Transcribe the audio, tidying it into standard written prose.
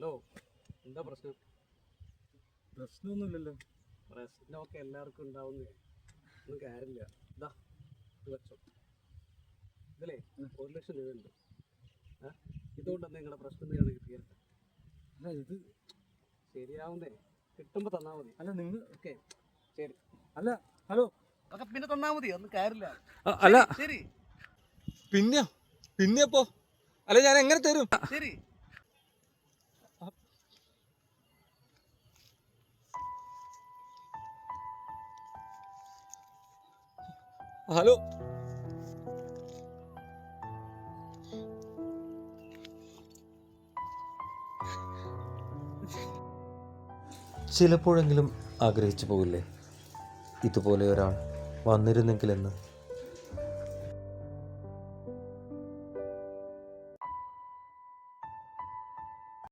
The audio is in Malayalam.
ഹലോ, എന്താ പ്രശ്നം? പ്രശ്നമൊന്നുമില്ലല്ലോ. പ്രശ്നമൊക്കെ എല്ലാവർക്കും ഉണ്ടാവുന്നേ, ഒന്നും കാര്യമില്ല. ഇതാ വെച്ചോ, ഇതിലേ 1,00,000 രൂപയുണ്ട്. ഇതുകൊണ്ടെന്ന് നിങ്ങളുടെ പ്രശ്നം തീർക്കാം. അല്ല ഇത് ശരിയാവുന്നേ, കിട്ടുമ്പോൾ തന്നാൽ മതി. അല്ല നിങ്ങൾ ഓക്കെ ശരി. അല്ല ഹലോ, അതൊക്കെ പിന്നെ തന്നാൽ മതി, ഒന്നും കാര്യമില്ല. അല്ല ശരി പിന്നെയപ്പോ അല്ല ഞാൻ എങ്ങനെ തരും? ശരി. ഹലോ, ചിലപ്പോഴെങ്കിലും ആഗ്രഹിച്ചു പോകില്ലേ, ഇതുപോലെ ഒരാൾ വന്നിരുന്നെങ്കിലെന്ന്.